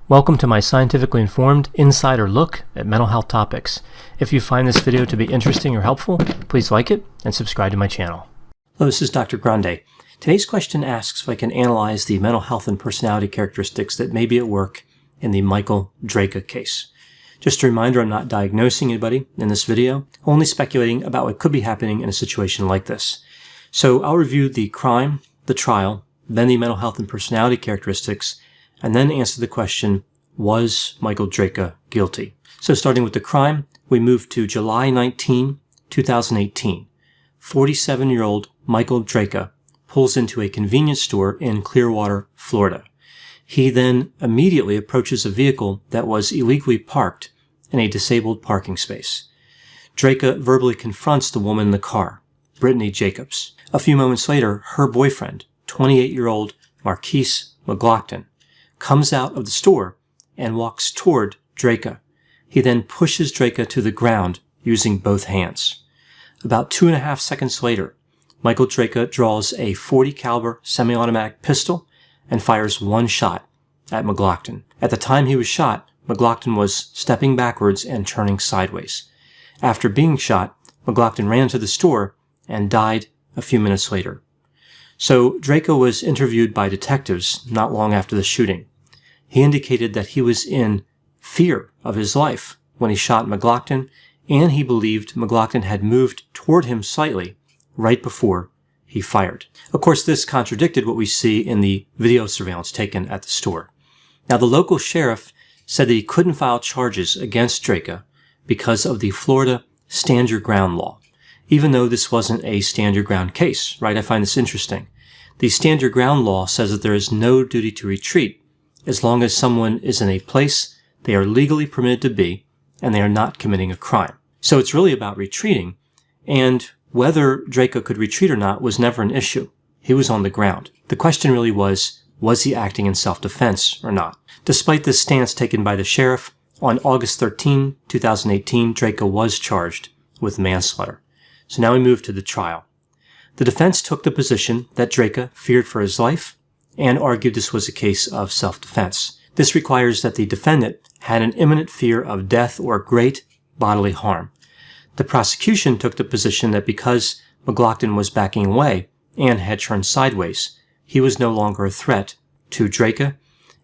Welcome to my scientifically informed insider look at mental health topics. If you find this video to be interesting or helpful, please like it and subscribe to my channel. Hello, this is Dr. Grande. Today's question asks if I can analyze the mental health and personality characteristics that may be at work in the Michael Drejka case. Just a reminder, I'm not diagnosing anybody in this video, only speculating about what could be happening in a situation like this. So I'll review the crime, the trial, then the mental health and personality characteristics, and then answer the question, was Michael Drejka guilty? So starting with the crime, we move to July 19, 2018. 47-year-old Michael Drejka pulls into a convenience store in Clearwater, Florida. He then immediately approaches a vehicle that was illegally parked in a disabled parking space. Drejka verbally confronts the woman in the car, Brittany Jacobs. A few moments later, her boyfriend, 28-year-old Marquise McLaughlin, comes out of the store and walks toward Drejka. He then pushes Drejka to the ground using both hands. About 2.5 seconds later, Michael Drejka draws a .40 caliber semi-automatic pistol and fires one shot at McLaughlin. At the time he was shot, McLaughlin was stepping backwards and turning sideways. After being shot, McLaughlin ran to the store and died a few minutes later. So Drejka was interviewed by detectives not long after the shooting. He indicated that he was in fear of his life when he shot McLaughlin, and he believed McLaughlin had moved toward him slightly right before he fired. Of course, this contradicted what we see in the video surveillance taken at the store. Now, the local sheriff said that he couldn't file charges against Drejka because of the Florida Stand Your Ground law, even though this wasn't a stand your ground case, right? I find this interesting. The Stand Your Ground law says that there is no duty to retreat as long as someone is in a place they are legally permitted to be and they are not committing a crime. So it's really about retreating, and whether Drejka could retreat or not was never an issue. He was on the ground. The question really was he acting in self-defense or not? Despite this stance taken by the sheriff, on August 13, 2018, Drejka was charged with manslaughter. So now we move to the trial. The defense took the position that Drejka feared for his life and argued this was a case of self-defense. This requires that the defendant had an imminent fear of death or great bodily harm. The prosecution took the position that because McLaughlin was backing away and had turned sideways, he was no longer a threat to Drejka,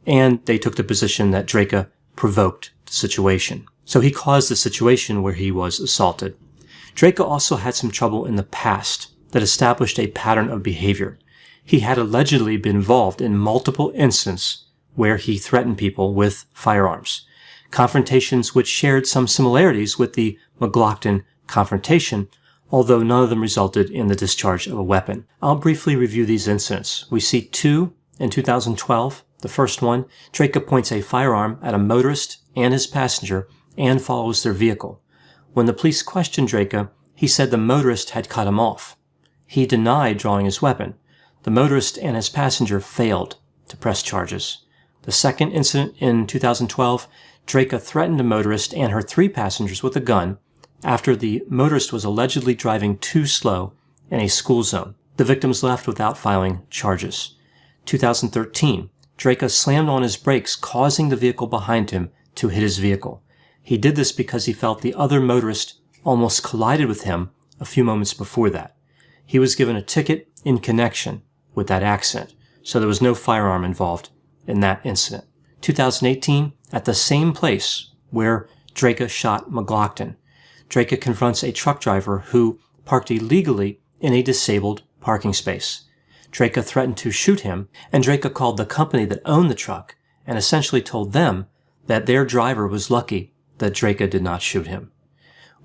and they took the position that Drejka provoked the situation. So he caused the situation where he was assaulted. Drejka also had some trouble in the past that established a pattern of behavior. He had allegedly been involved in multiple incidents where he threatened people with firearms, confrontations which shared some similarities with the McLaughlin confrontation, although none of them resulted in the discharge of a weapon. I'll briefly review these incidents. We see two in 2012. The first one, Drejka points a firearm at a motorist and his passenger and follows their vehicle. When the police questioned Drejka, he said the motorist had cut him off. He denied drawing his weapon. The motorist and his passenger failed to press charges. The second incident in 2012, Drejka threatened a motorist and her 3 passengers with a gun after the motorist was allegedly driving too slow in a school zone. The victims left without filing charges. 2013, Drejka slammed on his brakes, causing the vehicle behind him to hit his vehicle. He did this because he felt the other motorist almost collided with him a few moments before that. He was given a ticket in connection with that accident, so there was no firearm involved in that incident. 2018, at the same place where Drejka shot McLaughlin, Drejka confronts a truck driver who parked illegally in a disabled parking space. Drejka threatened to shoot him, and Drejka called the company that owned the truck and essentially told them that their driver was lucky that Drejka did not shoot him.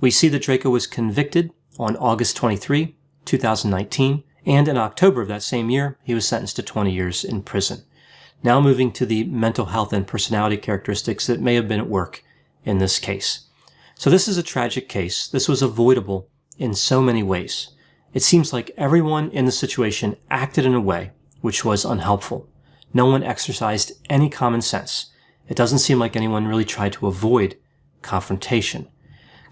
We see that Drejka was convicted on August 23, 2019, and in October of that same year, he was sentenced to 20 years in prison. Now moving to the mental health and personality characteristics that may have been at work in this case. So this is a tragic case. This was avoidable in so many ways. It seems like everyone in the situation acted in a way which was unhelpful. No one exercised any common sense. It doesn't seem like anyone really tried to avoid confrontation.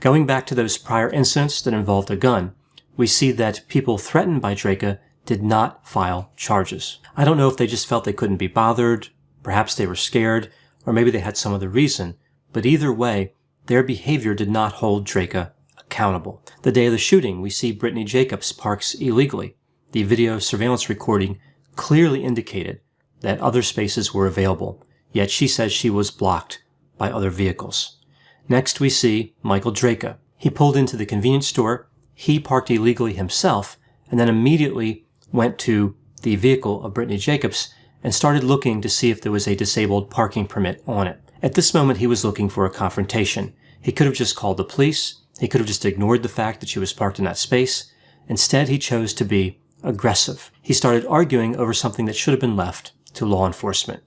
Going back to those prior incidents that involved a gun, we see that people threatened by Drejka did not file charges. I don't know if they just felt they couldn't be bothered, perhaps they were scared, or maybe they had some other reason, but either way, their behavior did not hold Drejka accountable. The day of the shooting, we see Brittany Jacobs parks illegally. The video surveillance recording clearly indicated that other spaces were available, yet she says she was blocked by other vehicles. Next, we see Michael Drejka. He pulled into the convenience store, he parked illegally himself, and then immediately went to the vehicle of Brittany Jacobs and started looking to see if there was a disabled parking permit on it. At this moment, he was looking for a confrontation. He could have just called the police. He could have just ignored the fact that she was parked in that space. Instead, he chose to be aggressive. He started arguing over something that should have been left to law enforcement.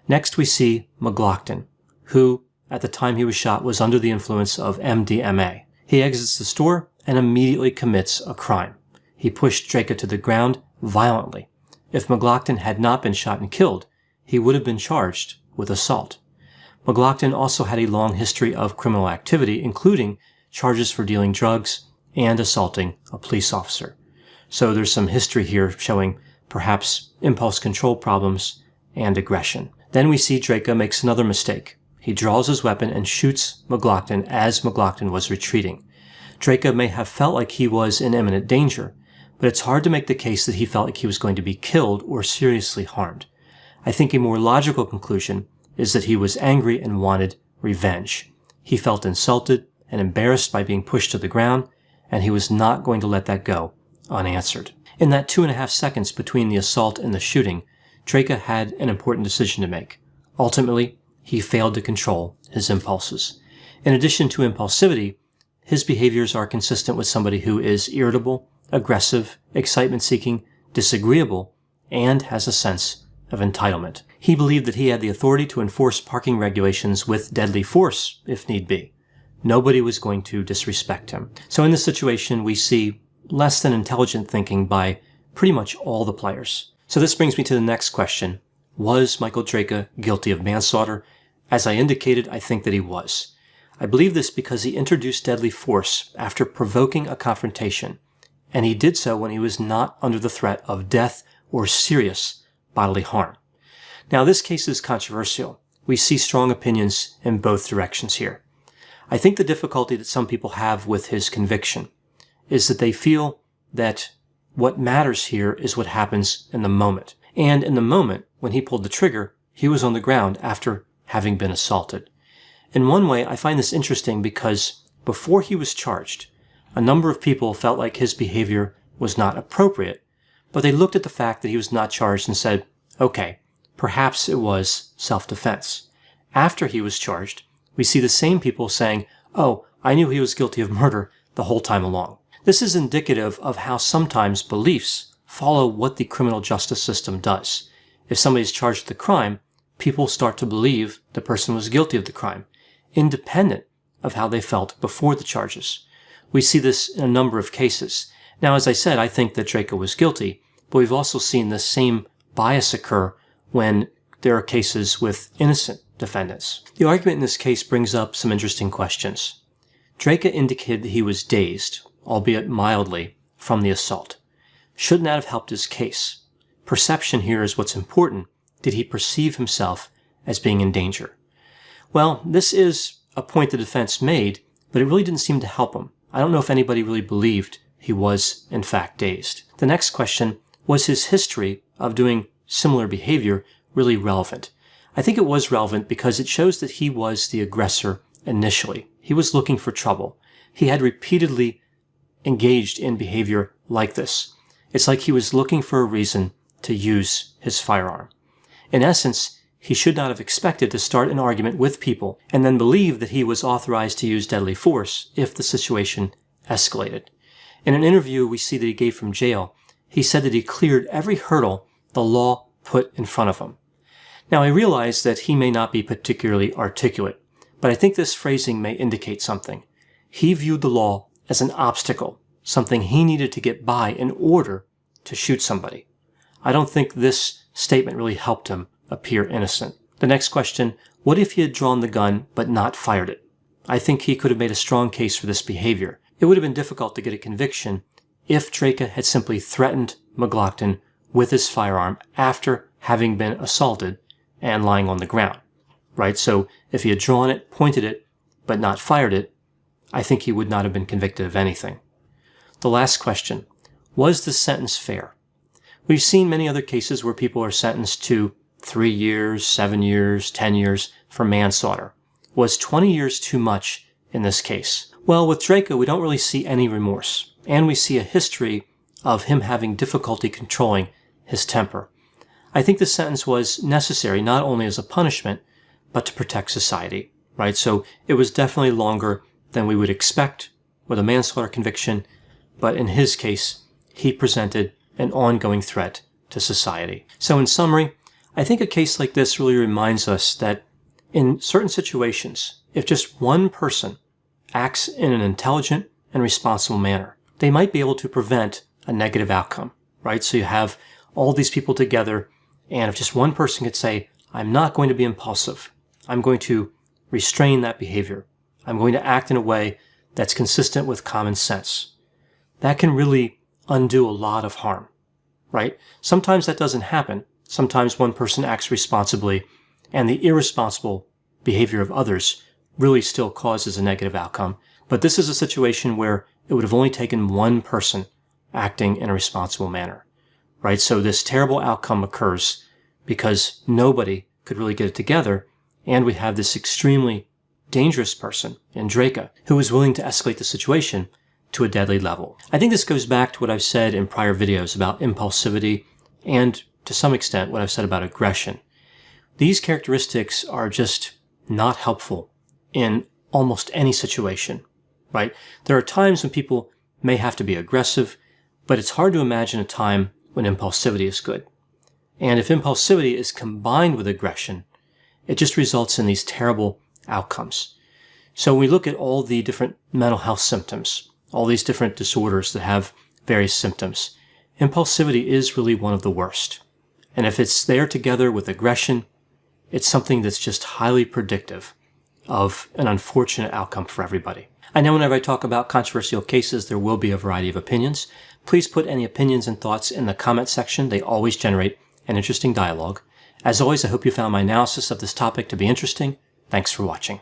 Next, we see McLaughlin, who, at the time he was shot, was under the influence of MDMA. He exits the store and immediately commits a crime. He pushed Drejka to the ground violently. If McLaughlin had not been shot and killed, he would have been charged with assault. McLaughlin also had a long history of criminal activity, including charges for dealing drugs and assaulting a police officer. So there's some history here showing perhaps impulse control problems and aggression. Then we see Drejka makes another mistake. He draws his weapon and shoots McLaughlin as McLaughlin was retreating. Drejka may have felt like he was in imminent danger, but it's hard to make the case that he felt like he was going to be killed or seriously harmed. I think a more logical conclusion is that he was angry and wanted revenge. He felt insulted and embarrassed by being pushed to the ground, and he was not going to let that go unanswered. In that 2.5 seconds between the assault and the shooting, Drejka had an important decision to make. Ultimately, he failed to control his impulses. In addition to impulsivity, his behaviors are consistent with somebody who is irritable, aggressive, excitement-seeking, disagreeable, and has a sense of entitlement. He believed that he had the authority to enforce parking regulations with deadly force, if need be. Nobody was going to disrespect him. So in this situation, we see less than intelligent thinking by pretty much all the players. So this brings me to the next question. Was Michael Drejka guilty of manslaughter? As I indicated, I think that he was. I believe this because he introduced deadly force after provoking a confrontation, and he did so when he was not under the threat of death or serious bodily harm. Now, this case is controversial. We see strong opinions in both directions here. I think the difficulty that some people have with his conviction is that they feel that what matters here is what happens in the moment. And in the moment, when he pulled the trigger, he was on the ground after having been assaulted. In one way, I find this interesting because before he was charged, a number of people felt like his behavior was not appropriate, but they looked at the fact that he was not charged and said, okay, perhaps it was self-defense. After he was charged, we see the same people saying, oh, I knew he was guilty of murder the whole time along. This is indicative of how sometimes beliefs follow what the criminal justice system does. If somebody's charged with a crime, people start to believe the person was guilty of the crime, independent of how they felt before the charges. We see this in a number of cases. Now, as I said, I think that Drejka was guilty, but we've also seen the same bias occur when there are cases with innocent defendants. The argument in this case brings up some interesting questions. Drejka indicated that he was dazed, albeit mildly, from the assault. Shouldn't that have helped his case? Perception here is what's important. Did he perceive himself as being in danger? Well, this is a point the defense made, but it really didn't seem to help him. I don't know if anybody really believed he was, in fact, dazed. The next question, was his history of doing similar behavior really relevant? I think it was relevant because it shows that he was the aggressor initially. He was looking for trouble. He had repeatedly engaged in behavior like this. It's like he was looking for a reason to use his firearm. In essence, he should not have expected to start an argument with people and then believe that he was authorized to use deadly force if the situation escalated. In an interview we see that he gave from jail, he said that he cleared every hurdle the law put in front of him. Now, I realize that he may not be particularly articulate, but I think this phrasing may indicate something. He viewed the law as an obstacle, something he needed to get by in order to shoot somebody. I don't think this statement really helped him appear innocent. The next question, what if he had drawn the gun but not fired it? I think he could have made a strong case for this behavior. It would have been difficult to get a conviction if Drejka had simply threatened McLaughlin with his firearm after having been assaulted and lying on the ground. right? So if he had drawn it, pointed it, but not fired it, I think he would not have been convicted of anything. The last question, was the sentence fair? We've seen many other cases where people are sentenced to 3 years, 7 years, 10 years for manslaughter. Was 20 years too much in this case? Well, with Drejka, we don't really see any remorse, and we see a history of him having difficulty controlling his temper. I think the sentence was necessary not only as a punishment, but to protect society, right? So it was definitely longer than we would expect with a manslaughter conviction, but in his case, he presented an ongoing threat to society. So in summary, I think a case like this really reminds us that in certain situations, if just one person acts in an intelligent and responsible manner, they might be able to prevent a negative outcome, right? So you have all these people together, and if just one person could say, I'm not going to be impulsive, I'm going to restrain that behavior, I'm going to act in a way that's consistent with common sense, that can really undo a lot of harm, right? Sometimes that doesn't happen. Sometimes one person acts responsibly, and the irresponsible behavior of others really still causes a negative outcome. But this is a situation where it would have only taken one person acting in a responsible manner, right? So this terrible outcome occurs because nobody could really get it together, and we have this extremely dangerous person in Drejka who is willing to escalate the situation to a deadly level. I think this goes back to what I've said in prior videos about impulsivity and, to some extent, what I've said about aggression. These characteristics are just not helpful in almost any situation, right? There are times when people may have to be aggressive, but it's hard to imagine a time when impulsivity is good. And if impulsivity is combined with aggression, it just results in these terrible outcomes. So when we look at all the different mental health symptoms, all these different disorders that have various symptoms, impulsivity is really one of the worst. And if it's there together with aggression, it's something that's just highly predictive of an unfortunate outcome for everybody. I know whenever I talk about controversial cases, there will be a variety of opinions. Please put any opinions and thoughts in the comment section. They always generate an interesting dialogue. As always, I hope you found my analysis of this topic to be interesting. Thanks for watching.